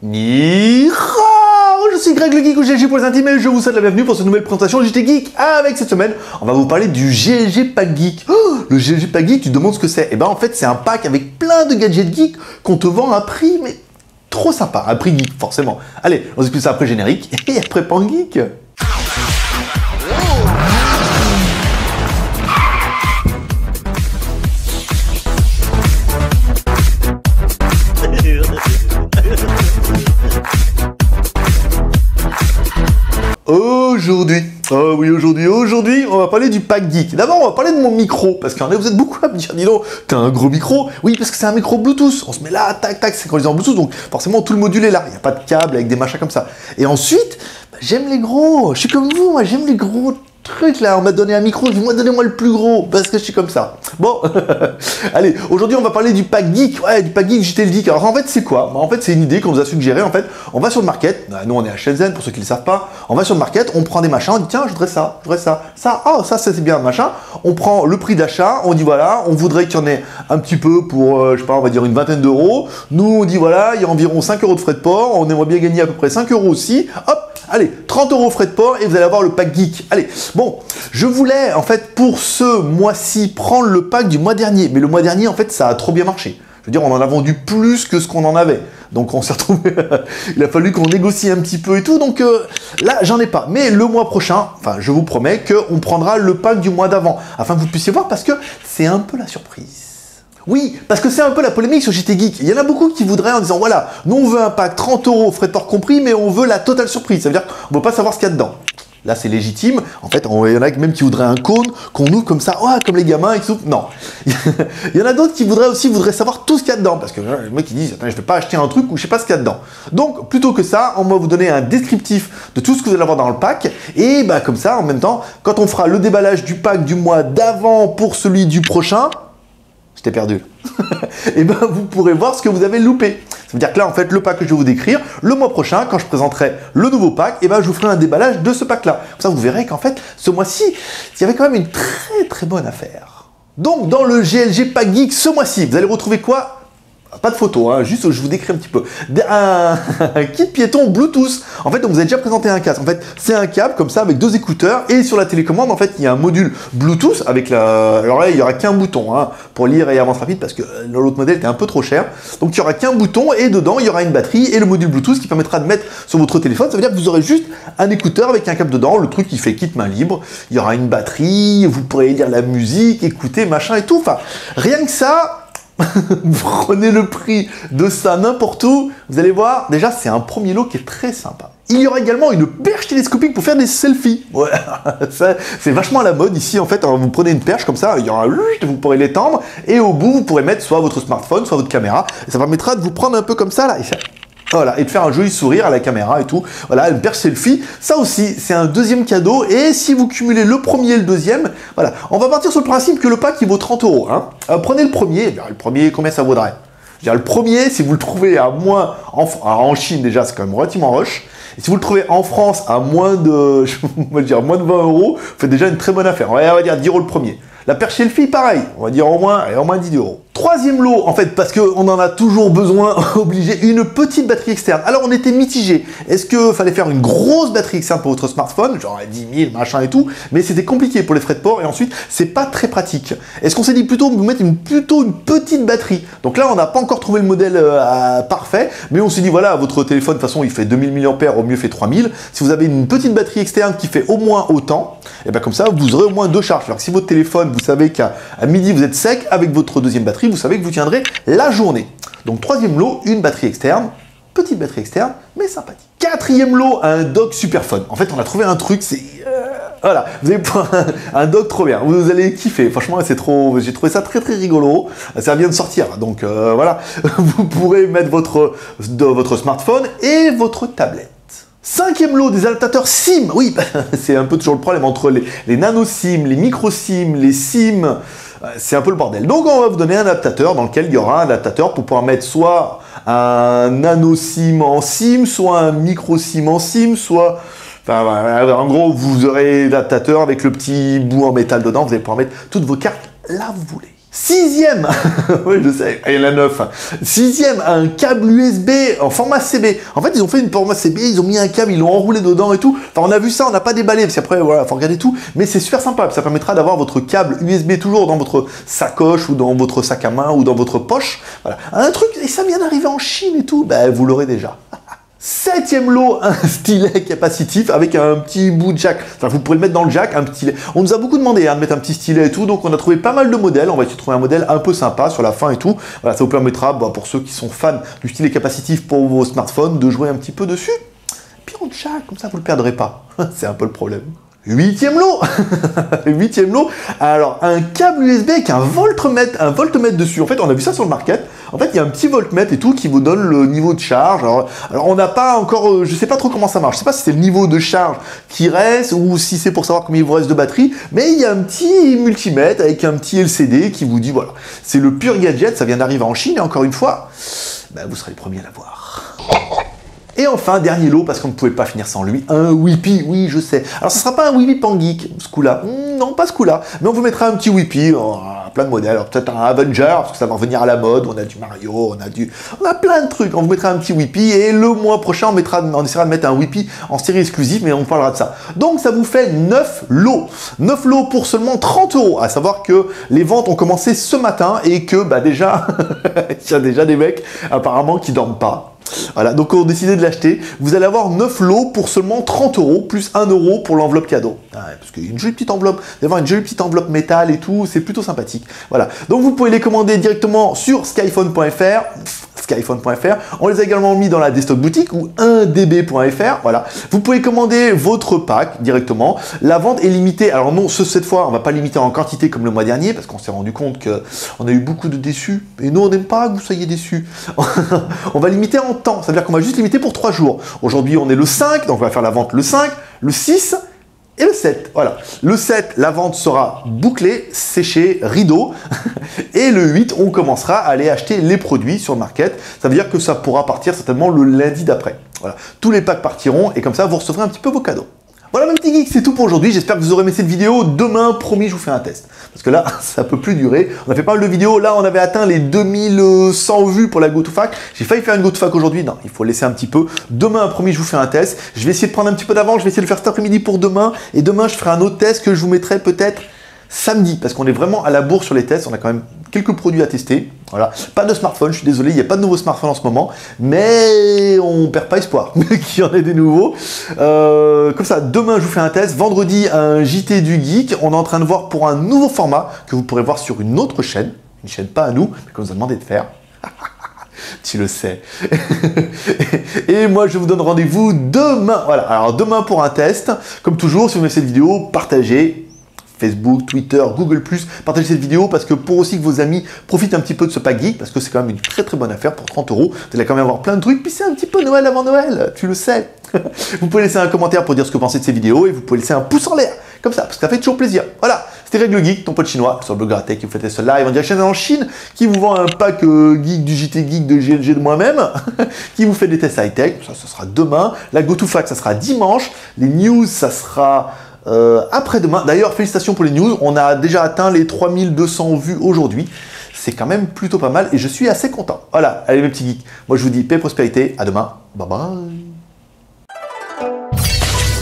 Ni hao, je suis Greg le Geek ou GLG pour les intimes et je vous souhaite la bienvenue pour cette nouvelle présentation de JT Geek. Avec cette semaine, on va vous parler du GLG Pack Geek. Oh, le GLG Pack Geek, tu te demandes ce que c'est? Et ben en fait, c'est un pack avec plein de gadgets geeks qu'on te vend à prix, mais trop sympa, à prix geek, forcément. Allez, on explique ça après générique et après Pan Geek. Aujourd'hui, on va parler du pack geek. D'abord, on va parler de mon micro, parce qu'il y en a, vous êtes beaucoup à me dire, dis donc, t'as un gros micro? Oui, parce que c'est un micro Bluetooth. On se met là, tac, tac, c'est quand ils ont en Bluetooth, donc forcément, tout le module est là. Il n'y a pas de câble avec des machins comme ça. Et ensuite, bah, j'aime les gros. Je suis comme vous, moi, j'aime les gros trucs là. On m'a donné un micro, je dis, moi, donnez-moi le plus gros, parce que je suis comme ça. Bon, allez, aujourd'hui, on va parler du pack geek. Ouais, du pack geek, JT le Geek. Alors, en fait, c'est quoi? Bah, en fait, c'est une idée qu'on nous a suggérée. En fait, on va sur le market. Nous, on est à Shenzhen, pour ceux qui ne le savent pas. On va sur le market, on prend des machins, on dit, tiens, je voudrais ça, ça, oh, ça, c'est bien, machin. On prend le prix d'achat, on dit, voilà, on voudrait qu'il y en ait un petit peu pour, je sais pas, on va dire une vingtaine d'euros. Nous, on dit, voilà, il y a environ 5 euros de frais de port. On aimerait bien gagner à peu près 5 euros aussi. Hop, allez, 30 euros frais de port et vous allez avoir le pack geek. Allez, bon, je voulais, en fait, pour ce mois-ci, prendre le pack du mois dernier. Mais le mois dernier, en fait, ça a trop bien marché. Je veux dire, on en a vendu plus que ce qu'on en avait. Donc, on s'est retrouvé... Il a fallu qu'on négocie un petit peu et tout. Donc, là, j'en ai pas. Mais le mois prochain, enfin, je vous promets qu'on prendra le pack du mois d'avant. Afin que vous puissiez voir, parce que c'est un peu la surprise. Oui, parce que c'est un peu la polémique sur JT Geek. Il y en a beaucoup qui voudraient en disant, voilà, nous, on veut un pack 30 euros, frais de port compris, mais on veut la totale surprise. Ça veut dire qu'on ne veut pas savoir ce qu'il y a dedans. Là, c'est légitime. En fait, il y en a même qui voudraient un cône qu'on ouvre comme ça, oh, comme les gamins, et tout. Non. Il y en a d'autres qui voudraient savoir tout ce qu'il y a dedans. Parce que les mecs, ils disent, attends, je ne vais pas acheter un truc où je ne sais pas ce qu'il y a dedans. Donc, plutôt que ça, on va vous donner un descriptif de tout ce que vous allez avoir dans le pack. Et bah, comme ça, en même temps, quand on fera le déballage du pack du mois d'avant pour celui du prochain, je t'ai perdu. Et ben, vous pourrez voir ce que vous avez loupé. Ça veut dire que là, en fait, le pack que je vais vous décrire, le mois prochain, quand je présenterai le nouveau pack, et ben, je vous ferai un déballage de ce pack-là. Comme ça, vous verrez qu'en fait, ce mois-ci, il y avait quand même une très très bonne affaire. Donc, dans le GLG Pack Geek, ce mois-ci, vous allez retrouver quoi? Pas de photo, hein, juste je vous décris un petit peu. Un kit piéton Bluetooth. En fait, on vous a déjà présenté un casque. En fait, c'est un câble comme ça avec deux écouteurs et sur la télécommande, en fait, il y a un module Bluetooth avec la. Alors là, il n'y aura qu'un bouton hein, pour lire et avance rapide parce que l'autre modèle était un peu trop cher. Donc, il n'y aura qu'un bouton et dedans, il y aura une batterie et le module Bluetooth qui permettra de mettre sur votre téléphone. Ça veut dire que vous aurez juste un écouteur avec un câble dedans, le truc qui fait kit main libre. Il y aura une batterie, vous pourrez lire la musique, écouter, machin et tout. Enfin, rien que ça. Vous prenez le prix de ça n'importe où, vous allez voir, déjà c'est un premier lot qui est très sympa. Il y aura également une perche télescopique pour faire des selfies. Ouais, c'est vachement à la mode ici en fait. Alors, vous prenez une perche comme ça, il y aura vous pourrez l'étendre et au bout vous pourrez mettre soit votre smartphone, soit votre caméra. Et ça permettra de vous prendre un peu comme ça là. Voilà, et de faire un joli sourire à la caméra et tout. Voilà, une perche selfie. Ça aussi, c'est un deuxième cadeau. Et si vous cumulez le premier et le deuxième, voilà. On va partir sur le principe que le pack, il vaut 30 euros. Hein. Prenez le premier. Bien, le premier, combien ça vaudrait? Je veux dire, le premier, si vous le trouvez à moins... en Chine, déjà, c'est quand même relativement rush. Et si vous le trouvez en France à moins de... je vais dire, moins de 20 euros, vous faites déjà une très bonne affaire. On va dire 10 euros le premier. La perche selfie, pareil. On va dire au moins 10 euros. Troisième lot, en fait, parce qu'on en a toujours besoin, obligé, une petite batterie externe. Alors, on était mitigé. Est-ce qu'il fallait faire une grosse batterie externe pour votre smartphone, genre 10 000, machin et tout, mais c'était compliqué pour les frais de port, et ensuite, c'est pas très pratique. Est-ce qu'on s'est dit plutôt vous mettre plutôt une petite batterie? Donc là, on n'a pas encore trouvé le modèle parfait, mais on s'est dit, voilà, votre téléphone, de toute façon, il fait 2000 mAh, au mieux fait 3000. Si vous avez une petite batterie externe qui fait au moins autant, et bien comme ça, vous aurez au moins deux charges. Alors que si votre téléphone, vous savez qu'à midi, vous êtes sec, avec votre deuxième batterie, vous savez que vous tiendrez la journée. Donc troisième lot, une batterie externe, petite batterie externe, mais sympathique. Quatrième lot, un dock super fun. En fait, on a trouvé un truc, c'est... voilà, vous avez un dock trop bien, vous allez kiffer. Franchement, c'est trop... J'ai trouvé ça très très rigolo. Ça vient de sortir, donc voilà. Vous pourrez mettre votre smartphone et votre tablette. Cinquième lot, des adaptateurs SIM. Oui, c'est un peu toujours le problème entre les nano SIM, les micro SIM, les SIM. C'est un peu le bordel. Donc on va vous donner un adaptateur dans lequel il y aura un adaptateur pour pouvoir mettre soit un nano SIM en SIM, soit un micro SIM en SIM, soit... Enfin, voilà, en gros, vous aurez l'adaptateur avec le petit bout en métal dedans. Vous allez pouvoir mettre toutes vos cartes là où vous voulez. Sixième, oui je sais, il y en a 9. Sixième, un câble USB en format CB. En fait, ils ont fait une format CB, ils ont mis un câble, ils l'ont enroulé dedans et tout. Enfin, on a vu ça, on n'a pas déballé, parce qu'après, voilà, faut regarder tout. Mais c'est super sympa, ça permettra d'avoir votre câble USB toujours dans votre sacoche, ou dans votre sac à main, ou dans votre poche. Voilà, un truc, et ça vient d'arriver en Chine et tout, ben vous l'aurez déjà. Septième lot, un stylet capacitif avec un petit bout de jack. Enfin, vous pourrez le mettre dans le jack, un petit stylet. On nous a beaucoup demandé de mettre un petit stylet et tout, donc on a trouvé pas mal de modèles. On va essayer de trouver un modèle un peu sympa sur la fin et tout. Voilà, ça vous permettra, pour ceux qui sont fans du stylet capacitif pour vos smartphones, de jouer un petit peu dessus. Puis en jack, comme ça vous le perdrez pas. C'est un peu le problème. Huitième lot. Huitième lot, alors un câble USB avec un voltmètre dessus. En fait, on a vu ça sur le market. En fait, il y a un petit voltmètre et tout qui vous donne le niveau de charge. Alors on n'a pas encore, je sais pas trop comment ça marche. Je sais pas si c'est le niveau de charge qui reste ou si c'est pour savoir combien il vous reste de batterie. Mais il y a un petit multimètre avec un petit LCD qui vous dit voilà, c'est le pur gadget. Ça vient d'arriver en Chine et encore une fois, vous serez les premiers à l'avoir. Et enfin, dernier lot, parce qu'on ne pouvait pas finir sans lui, un Whippy, oui, je sais. Alors, ce ne sera pas un Whippy Pangeek, ce coup-là. Non, pas ce coup-là. Mais on vous mettra un petit Whippy, plein de modèles. Peut-être un Avenger, parce que ça va revenir à la mode. On a du Mario, on a plein de trucs. On vous mettra un petit Whippy, et le mois prochain, on essaiera de mettre un Whippy en série exclusive, mais on parlera de ça. Donc, ça vous fait 9 lots. 9 lots pour seulement 30 €. À savoir que les ventes ont commencé ce matin, et que, déjà, il y a déjà des mecs, apparemment, qui dorment pas. Voilà, donc on a décidé de l'acheter. Vous allez avoir 9 lots pour seulement 30 € plus 1 € pour l'enveloppe cadeau. Parce qu'il y a une jolie petite enveloppe, d'avoir une jolie petite enveloppe métal et tout, c'est plutôt sympathique. Voilà, donc vous pouvez les commander directement sur skyphone.fr. On les a également mis dans la Desktop Boutique ou 1db.fr. Voilà, vous pouvez commander votre pack directement. La vente est limitée. Alors non, cette fois, on va pas limiter en quantité comme le mois dernier parce qu'on s'est rendu compte qu'on a eu beaucoup de déçus. Et nous, on n'aime pas que vous soyez déçus. On va limiter en temps. Ça veut dire qu'on va juste limiter pour 3 jours. Aujourd'hui, on est le 5, donc on va faire la vente le 5, le 6 et le 7. Voilà. Le 7, la vente sera bouclée, séchée, rideau. Et le 8, on commencera à aller acheter les produits sur le market. Ça veut dire que ça pourra partir certainement le lundi d'après. Voilà. Tous les packs partiront et comme ça, vous recevrez un petit peu vos cadeaux. Voilà mes petits geeks, c'est tout pour aujourd'hui. J'espère que vous aurez aimé cette vidéo. Demain, promis, je vous fais un test. Parce que là, ça peut plus durer. On a fait pas mal de vidéos. Là, on avait atteint les 2100 vues pour la GoToFac. J'ai failli faire une GoToFac aujourd'hui. Non, il faut laisser un petit peu. Demain, promis, je vous fais un test. Je vais essayer de prendre un petit peu d'avance. Je vais essayer de le faire cet après-midi pour demain. Et demain, je ferai un autre test que je vous mettrai peut-être samedi. Parce qu'on est vraiment à la bourre sur les tests. On a quand même quelques produits à tester. Voilà. Pas de smartphone, je suis désolé, il n'y a pas de nouveaux smartphones en ce moment. Mais on perd pas espoir qu'il y en ait des nouveaux. Comme ça, demain, je vous fais un test. Vendredi, un JT du Geek. On est en train de voir pour un nouveau format que vous pourrez voir sur une autre chaîne. Une chaîne pas à nous, mais qu'on nous a demandé de faire. Tu le sais. Et moi, je vous donne rendez-vous demain. Voilà, alors demain pour un test. Comme toujours, si vous aimez cette vidéo, partagez. Facebook, Twitter, Google+, partagez cette vidéo parce que pour aussi que vos amis profitent un petit peu de ce pack geek, parce que c'est quand même une très très bonne affaire pour 30 €. Vous allez quand même avoir plein de trucs, puis c'est un petit peu Noël avant Noël, tu le sais. Vous pouvez laisser un commentaire pour dire ce que vous pensez de ces vidéos et vous pouvez laisser un pouce en l'air, comme ça, parce que ça fait toujours plaisir. Voilà, c'était Règle Geek, ton pote chinois, sur le blog Gratech qui vous fait ce live en direction en Chine, qui vous vend un pack geek du JT Geek de GLG de moi-même, qui vous fait des tests high-tech, ça sera demain. La GoToFac, ça sera dimanche. Les news, ça sera après-demain. D'ailleurs, félicitations pour les news. On a déjà atteint les 3200 vues aujourd'hui. C'est quand même plutôt pas mal et je suis assez content. Voilà, allez mes petits geeks. Moi, je vous dis paix et prospérité. À demain. Bye bye.